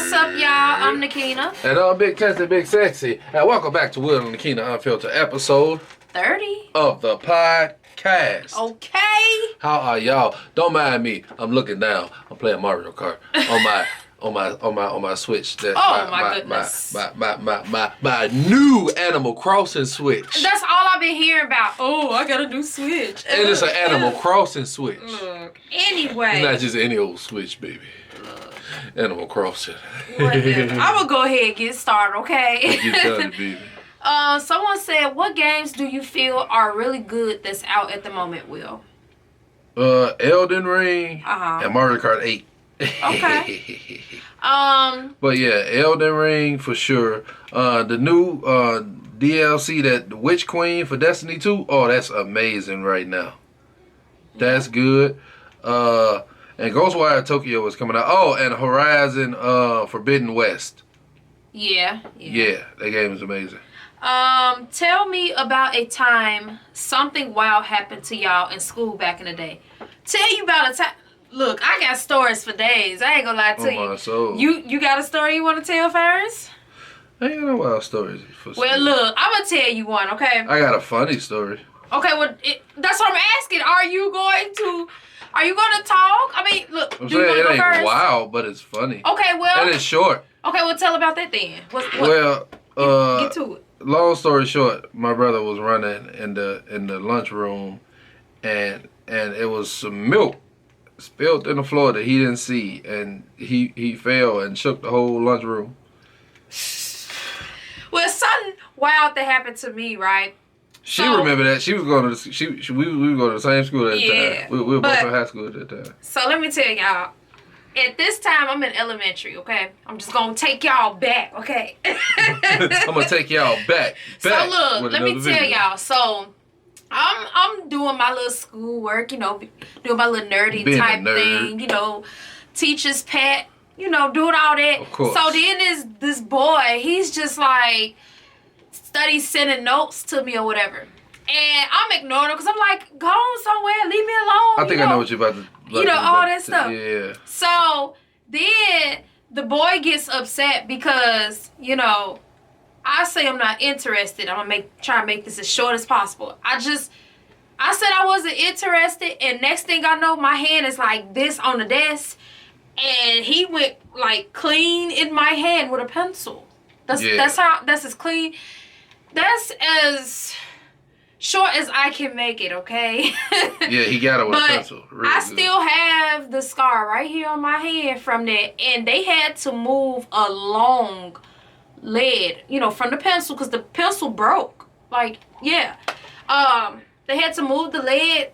What's up, y'all? I'm Nakina. And I'm Big Testy, Big Sexy. And welcome back to Will and Nakina Unfiltered, episode 30 of the podcast. Okay. How are y'all? Don't mind me. I'm looking down. I'm playing Mario Kart on my Switch. My goodness. My new Animal Crossing Switch. That's all I've been hearing about. Oh, I got a new Switch. And it's an Animal Crossing Switch. Look. Anyway. It's not just any old Switch, baby. Animal Crossing. Whatever. I'm gonna go ahead and get started, okay? Get started, baby. Someone said, what games do you feel are really good that's out at the moment, Will? Elden Ring and Mario Kart 8. Okay. But yeah, Elden Ring for sure. The new DLC, that the Witch Queen for Destiny 2. Oh, that's amazing right now. That's good. And Ghostwire Tokyo is coming out. Oh, and Horizon Forbidden West. Yeah, that game is amazing. Tell me about a time something wild happened to y'all in school back in the day. Tell you about a time. Look, I got stories for days. I ain't gonna lie to you. My soul. You got a story you want to tell first? I ain't got no wild stories for school. Well, look, I'm gonna tell you one, okay? I got a funny story. Okay, well, that's what I'm asking. Are you going to talk? I mean, look, I'm do you saying want to it go ain't first? wild, but it's funny. Okay, well. And it's short. Okay, well, tell about that then. Well, get to it. Long story short, my brother was running in the lunchroom, and it was some milk spilled in the floor that he didn't see, and he fell and shook the whole lunchroom. Well, something wild that happened to me, right? She remember that. She was going to we were going to the same school at the time. We were both in high school at that time. So let me tell y'all. At this time, I'm in elementary, okay? I'm just going to take y'all back, okay? I'm going to take y'all back. So look, let me tell y'all. So I'm doing my little schoolwork, doing my little nerdy Being type a nerd. thing, teacher's pet, doing all that. Of course. So then this boy, he's just like sending notes to me or whatever. And I'm ignoring him because I'm like, go on somewhere, leave me alone. I think I know what you're about to... all that stuff. Yeah. So then the boy gets upset because, I say I'm not interested. I'm going to try to make this as short as possible. I said I wasn't interested, and next thing I know, my hand is like this on the desk, and he went like clean in my hand with a pencil. That's as clean. That's as short as I can make it, okay? Yeah, he got it with a pencil. Really I good. still have the scar right here on my hand from that, and they had to move a long lead, from the pencil because the pencil broke. Like, yeah. They had to move the lead,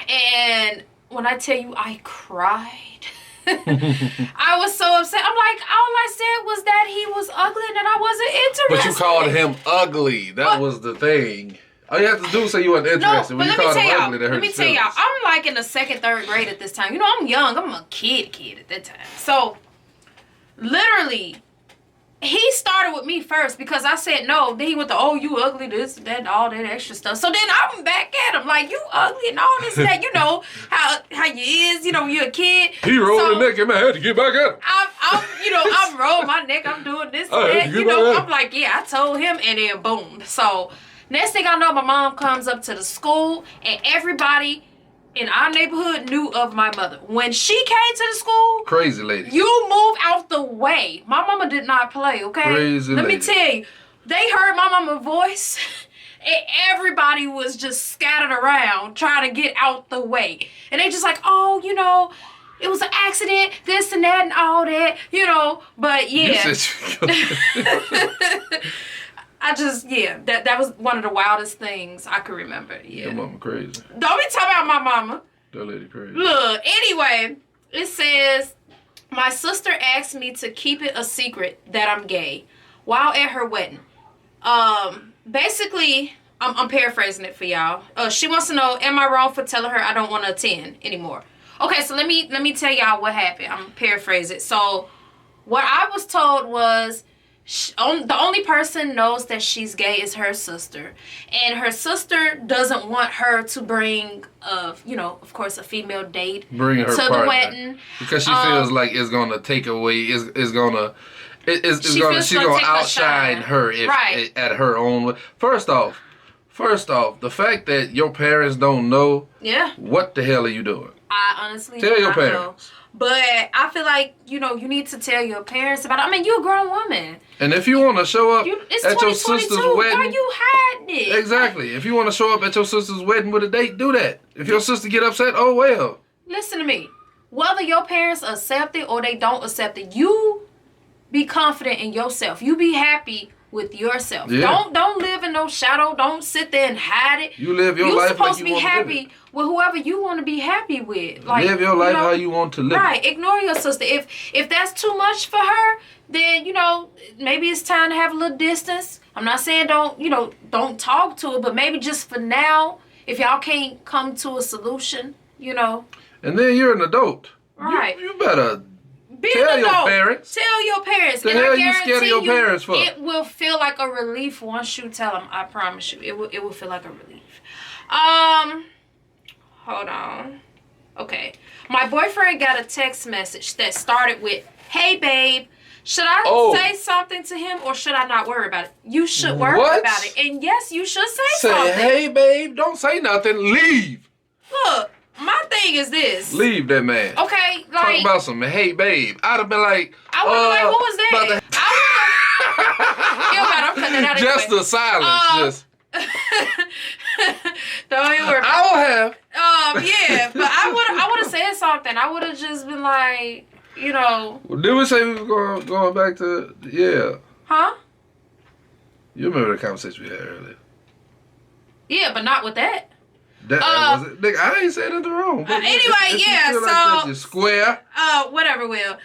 and when I tell you I cried, I was so upset. I'm like, all I said was that he was ugly and that I wasn't interested. But you called him ugly. That was the thing. All you have to do is say you weren't interested. No, but when you called him ugly, that hurt let me tell y'all, I'm like in the 2nd, 3rd grade at this time. I'm young. I'm a kid at that time. So, literally, he started with me first because I said no. Then he went to, oh, you ugly, this, that, all that extra stuff. So then I'm back at him like, you ugly and all this and that. How you is, you're a kid. He rolled the neck in my head to get back at him. I'm rolling my neck. I'm doing this and that. I'm like, yeah, I told him, and then boom. So next thing I know, my mom comes up to the school, and everybody in our neighborhood knew of my mother. When she came to the school, crazy lady, you move out the way. My mama did not play, okay? Crazy Let lady. me tell you, they heard my mama's voice, and everybody was just scattered around trying to get out the way. And they just like, oh, it was an accident, this and that and all that, But yeah. That was one of the wildest things I could remember. Yeah. Your mama crazy. Don't be talking about my mama. That lady crazy. Look, anyway, it says, my sister asked me to keep it a secret that I'm gay while at her wedding. Basically, I'm paraphrasing it for y'all. She wants to know, am I wrong for telling her I don't want to attend anymore? Okay, so let me tell y'all what happened. I'm paraphrasing. So, what I was told was, The only person knows that she's gay is her sister, and her sister doesn't want her to bring, of course, a female date to the wedding because she feels like it's gonna take away. She's gonna outshine her at her own. First off, the fact that your parents don't know. Yeah. What the hell are you doing? I honestly tell your parents. Know. But I feel like, you need to tell your parents about it. I mean, you're a grown woman. And if you want to show up at your sister's wedding... Why are you hiding it? Exactly. If you want to show up at your sister's wedding with a date, do that. If your sister get upset, oh well. Listen to me. Whether your parents accept it or they don't accept it, you be confident in yourself. You be happy with yourself. Yeah. Don't live in no shadow. Don't sit there and hide it. You live your life like you want to live it. You're supposed to be happy with whoever you want to be happy with. Like, live your life how you want to live. Right. Ignore your sister. If that's too much for her, then maybe it's time to have a little distance. I'm not saying don't talk to her, but maybe just for now, if y'all can't come to a solution, And then you're an adult. Right. You better tell your parents. Tell your parents. The hell you scared of your parents for? It will feel like a relief once you tell them. I promise you, it will feel like a relief. Hold on. Okay, my boyfriend got a text message that started with, "Hey babe, should I say something to him or should I not worry about it?" You should worry about it, and yes, you should say something. Hey babe, don't say nothing. Leave. Look. My thing is this. Leave that man. Okay, like... Talk about some, hey, babe. I'd have been like... I would have been like, who was that? I'm cutting it out anyway. Just the silence. Don't even worry. I will have. Yeah, but I would have said something. I would have just been like, Well, did we say we were going back to... Yeah. Huh? You remember the conversation we had earlier. Yeah, but not with that. That was it. Nigga, I ain't saying nothing wrong. Anyway, yeah, so... Like you're square. Whatever, Will.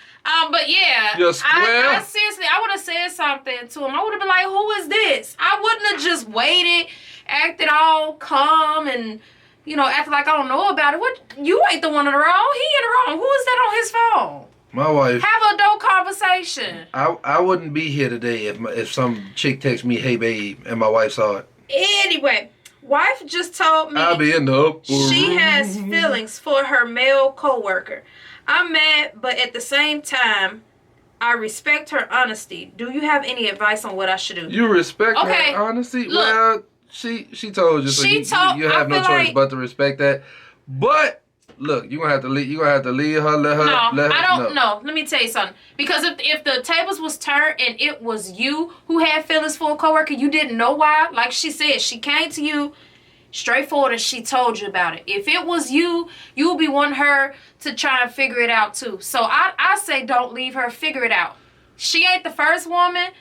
But yeah. You're square. I seriously, I would have said something to him. I would have been like, who is this? I wouldn't have just waited, acted all calm, and, acted like I don't know about it. What? You ain't the one in the wrong. He in the wrong. Who is that on his phone? My wife. Have an adult conversation. I wouldn't be here today if some chick texted me, hey, babe, and my wife saw it. Anyway. Wife just told me I'll be in the she has feelings for her male coworker. I'm mad, but at the same time, I respect her honesty. Do you have any advice on what I should do? You respect her honesty? Look, well, she told you, so you have no choice but to respect that. But look, you're gonna have to leave. You gonna have to leave her. Let her. No, I don't know. Let me tell you something. Because if the tables was turned and it was you who had feelings for a coworker, you didn't know why. Like she said, she came to you straightforward and she told you about it. If it was you, you would be wanting her to try and figure it out too. So I say don't leave her. Figure it out. She ain't the first woman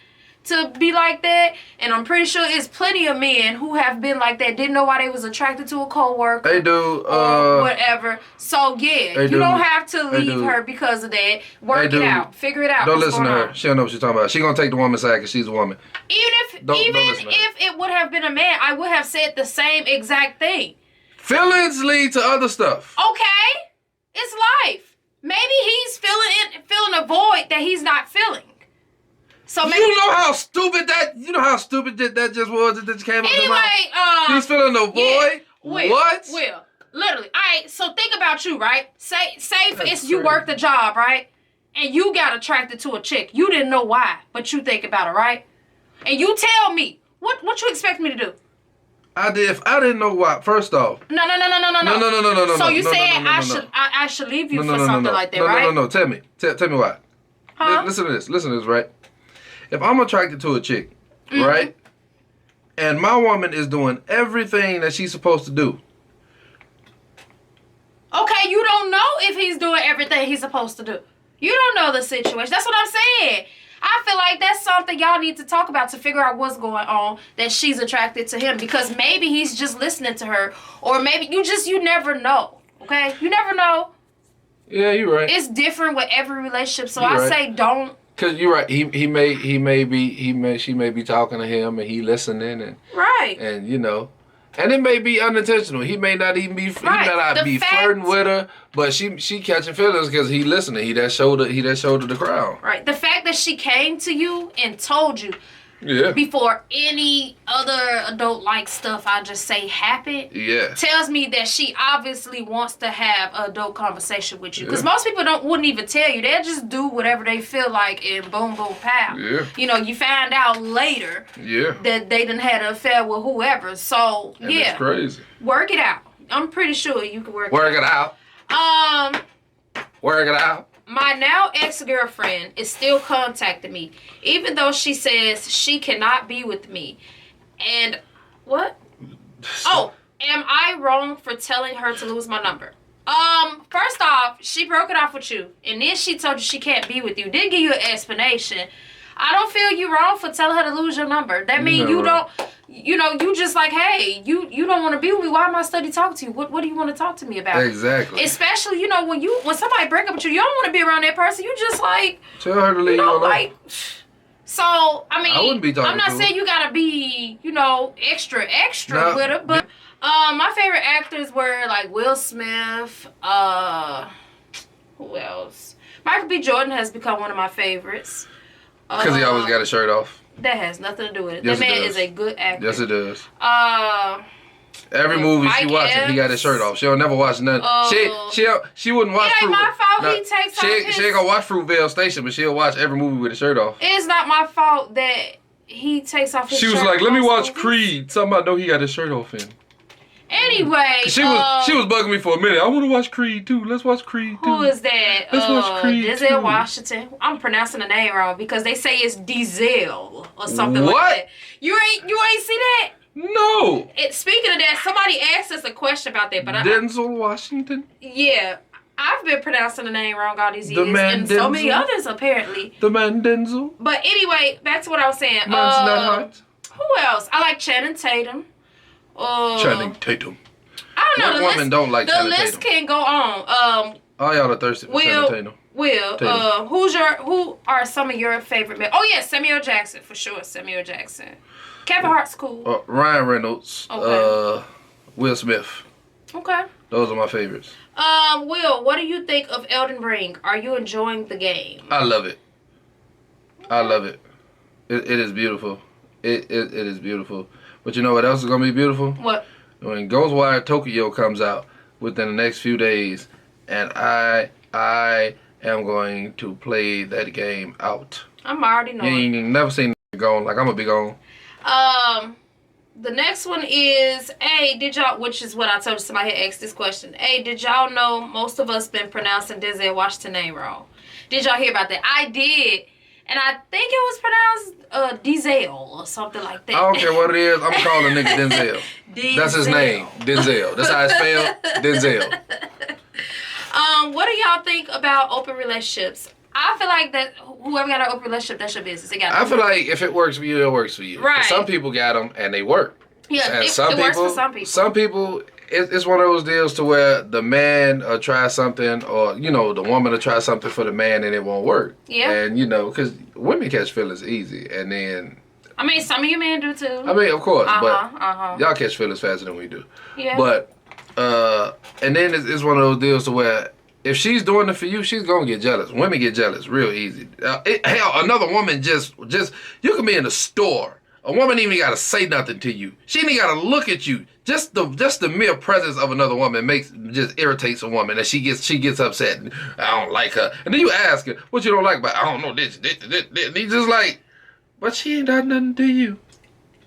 to be like that, and I'm pretty sure it's plenty of men who have been like that, didn't know why they was attracted to a coworker. They do, or whatever. So yeah, you don't have to leave her because of that. Work it out, figure it out. Don't listen to her. She don't know what she's talking about. She gonna take the woman's side because she's a woman. Even if it would have been a man, I would have said the same exact thing. Feelings lead to other stuff. Okay, it's life. Maybe he's feeling a void that he's not feeling. So maybe you know how stupid that just was that just came up. Anyway, he's feeling a void. What? Will literally. All right. So think about you, right? Say for instance you worked a job, right? And you got attracted to a chick. You didn't know why, but you think about it, right? And you tell me what you expect me to do? I did. If I didn't know why, first off. No. So you saying I should leave you for something like that, right? No. Tell me why. Huh? Listen to this, right? If I'm attracted to a chick, right, and my woman is doing everything that she's supposed to do. Okay, you don't know if he's doing everything he's supposed to do. You don't know the situation. That's what I'm saying. I feel like that's something y'all need to talk about to figure out what's going on, that she's attracted to him. Because maybe he's just listening to her. Or maybe you never know. Okay? You never know. Yeah, you're right. It's different with every relationship. So I say don't. Cause you're right. She may be talking to him and he listening and right. And and it may be unintentional. He may not even be. Right. He may not be flirting with her, but she catching feelings because he listening. He that shoulder the crowd. Right. The fact that that she came to you and told you before any other adult-like stuff I just say happened, tells me that she obviously wants to have an adult conversation with you. Because most people wouldn't even tell you. They'll just do whatever they feel like and boom, boom, pow. Yeah. You know, you find out later that they done had an affair with whoever. So, and it's crazy. Work it out. I'm pretty sure you can work it out. Work it out. My now ex-girlfriend is still contacting me, even though she says she cannot be with me. And what? Oh, am I wrong for telling her to lose my number? First off, she broke it off with you, and then she told you she can't be with you. Didn't give you an explanation. I don't feel you wrong for telling her to lose your number. That means you don't, you know, you just like, hey, you don't want to be with me. Why am I study talking to you? What do you want to talk to me about? Exactly. Especially, you know, when somebody break up with you, you don't want to be around that person. You just like, tell her to leave you alone. Like, so, I mean, I wouldn't be talking I'm not to saying her. You got to be, you know, extra with her, but my favorite actors were like Will Smith, who else? Michael B. Jordan has become one of my favorites. Because he always got his shirt off. That has nothing to do with it. Yes, that man is a good actor. Yes, it does. Every movie she watches, he got his shirt off. She don't never watch nothing. She wouldn't watch. It ain't my fault he takes off his... She ain't gonna watch Fruitvale Station, but she'll watch every movie with his shirt off. It's not my fault that he takes off his shirt. She was like, "Let me watch Creed." Something I know he got his shirt off in. Anyway, she was bugging me for a minute. I want to watch Creed too. Let's watch Creed too. Who is that? Let's watch Creed Denzel Washington. I'm pronouncing the name wrong because they say it's Diesel or something like that. You ain't see that? No. Speaking of that, somebody asked us a question about that, but Denzel Washington. Yeah, I've been pronouncing the name wrong all these years, and Denzel. so many others apparently. The man Denzel. But anyway, back to what I was saying. Man's not hot. Who else? I like Channing Tatum. Channing Tatum. I don't know. What woman don't like Channing Tatum? The list can go on. All y'all are thirsty for Channing Tatum. Who are some of your favorite men? Oh yeah, Samuel Jackson for sure. Samuel Jackson. Kevin Hart's cool. Ryan Reynolds. Okay. Will Smith. Okay. Those are my favorites. Will, what do you think of Elden Ring? Are you enjoying the game? I love it. I love it. It is beautiful. It is beautiful. But you know what else is gonna be beautiful? What? When Ghostwire Tokyo comes out within the next few days, and I am going to play that game out. I'm already knowing. You ain't never seen it going like I'm gonna be going. The next one is, did y'all, which is what I told you, somebody had asked this question. Did y'all know most of us been pronouncing Denzel Washington name wrong? Did y'all hear about that? I did. And I think it was pronounced Diesel or something like that. I don't care what it is. I'm calling nigga Denzel. That's his name. Denzel. That's how it's spelled. Denzel. What do y'all think about open relationships? I feel like that whoever got an open relationship, that's your business. I feel like if it works for you, it works for you. Right. Some people got them and they work. Yeah, and it works for some people. Some people, it's one of those deals to where the man try something, or you know, the woman will try something for the man and it won't work. Yeah. And you know, because women catch feelings easy, and then. I mean, some of you men do too. I mean, of course, but y'all catch feelings faster than we do. Yeah. But and then it's one of those deals to where if she's doing it for you, she's gonna get jealous. Women get jealous real easy. Hell, another woman just you can be in the store. A woman ain't even gotta say nothing to you. She ain't even gotta look at you. Just the mere presence of another woman just irritates a woman, and she gets upset. I don't like her. And then you ask her, what you don't like about her? I don't know this. And he's just like, but she ain't done nothing to you.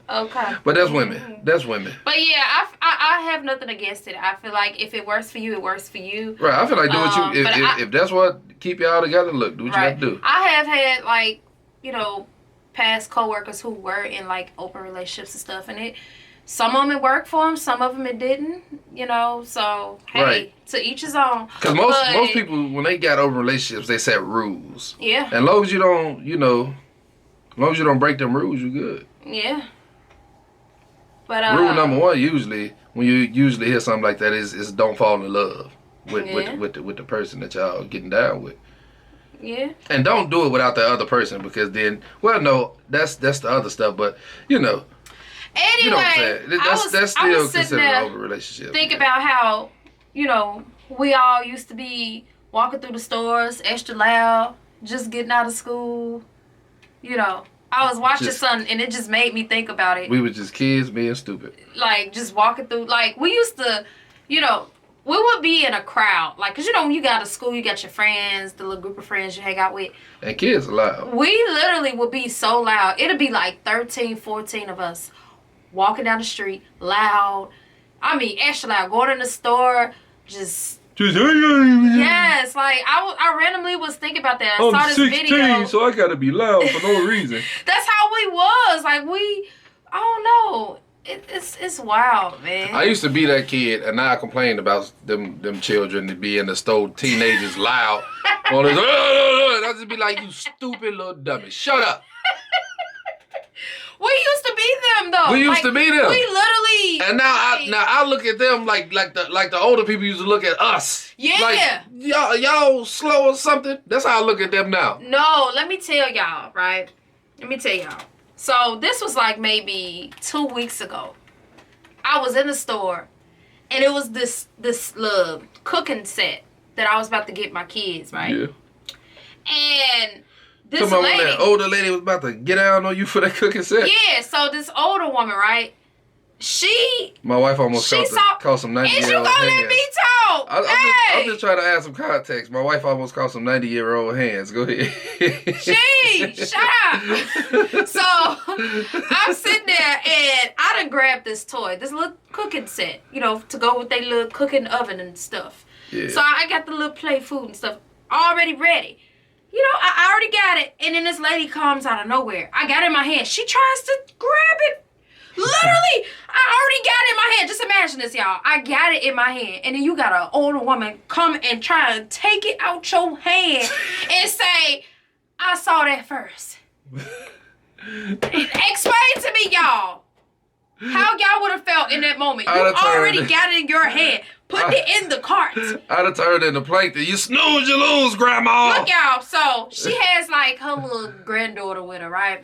Okay. But that's women. That's women. But yeah, I have nothing against it. I feel like if it works for you, it works for you. Right. I feel like do what you if that's what keep y'all together. Look, do what you have to do. I have had like, you know, past coworkers who were in like open relationships and stuff, and some of them it worked for them, some of them it didn't, you know. So hey, to each his own. Because most people when they got open relationships, they set rules. Yeah. And as long as you don't, you know, as long as you don't break them rules, you good. Yeah. But rule number one, usually when you hear something like that, is don't fall in love with the person that y'all getting down with. Yeah. And don't do it without the other person, because then, well, no, that's the other stuff. But you know, anyway, you know what I'm saying? That's still considered an open relationship. Think about how, you know, we all used to be walking through the stores extra loud, just getting out of school, you know, I was watching Just- something and it just made me think about it. We were just kids being stupid. Like, just walking through, like, we used to, you know, we would be in a crowd. Like, because, you know, when you got to school, you got your friends, the little group of friends you hang out with. And kids are loud. We literally would be so loud. It'd be like 13, 14 of us walking down the street, loud. I mean, extra loud. Going in the store, just... Yes, like, I randomly was thinking about that. I saw this video. So I gotta be loud for no reason. That's how we was. Like, I don't know. It's wild, man. I used to be that kid, and now I complain about them children to be in the store, teenagers loud. On this, and I just be like, you stupid little dummy, shut up. We used to be them though. We used to be them. We literally. And now I look at them like the older people used to look at us. Yeah. Like, y'all slow or something. That's how I look at them now. No, let me tell y'all, right? Let me tell y'all. So this was like maybe 2 weeks ago. I was in the store, and it was this little cooking set that I was about to get my kids, right? Yeah. And this Come on, lady, when that older lady was about to get down on you for that cooking set. yeah. So this older woman, right? My wife almost caught some 90-year-old Is you gonna let me talk? I'm just trying to add some context. My wife almost caught some 90-year-old hands. Go ahead. Shut up. So I'm sitting there and I done grabbed this toy, this little cooking set, you know, to go with their little cooking oven and stuff. Yeah. So I got the little plate food and stuff already ready. You know, I already got it. And then this lady comes out of nowhere. I got it in my hand. She tries to grab it. Literally, I already got it in my hand. Just imagine this, y'all. I got it in my hand. And then you got an older woman come and try and take it out your hand and say, I saw that first. Explain to me, y'all, how y'all would have felt in that moment. You already got it in your hand. Put it in the cart. I'd have turned into plankton. You snooze, you lose, Grandma. Look, y'all. So she has like her little granddaughter with her, right?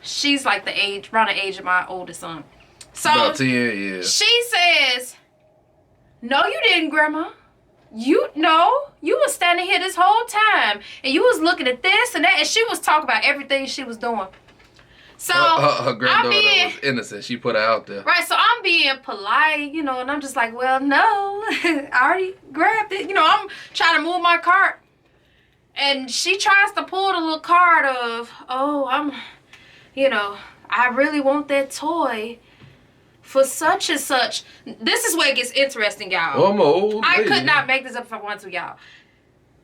She's like around the age of my oldest son. So about 10 years. She says, no, you didn't, Grandma. You was standing here this whole time, and you was looking at this and that, and she was talking about everything she was doing. So her granddaughter was innocent. She put her out there. Right, so I'm being polite, you know, and I'm just like, well, no, I already grabbed it. You know, I'm trying to move my cart. And she tries to pull the little card of, I really want that toy for such and such. This is where it gets interesting, y'all. Oh, I'm an old lady. I could not make this up if I wanted to, y'all.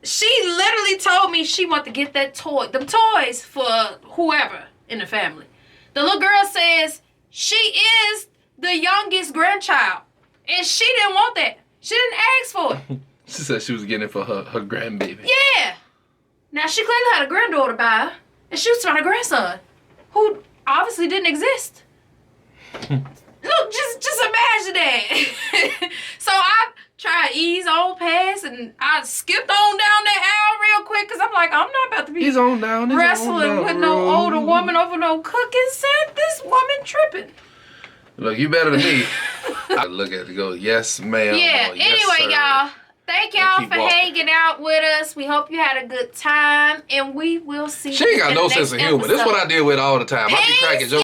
She literally told me she wanted to get them toys for whoever in the family. The little girl says she is the youngest grandchild, and she didn't want that. She didn't ask for it. She said she was getting it for her grandbaby. Yeah. Now, she clearly had a granddaughter by her, and she was trying a grandson, who obviously didn't exist. Look, just imagine that. So I tried to ease on past, and I skipped on down that aisle real quick, because I'm like, I'm not about to be wrestling with no older woman over no cooking set. This woman tripping. Look, you better than me. I look at it and go, yes, ma'am. Yeah, anyway, y'all. Thank y'all for hanging out with us. We hope you had a good time, and we will see you. She ain't got no sense of humor. This is what I deal with all the time. I be cracking jokes.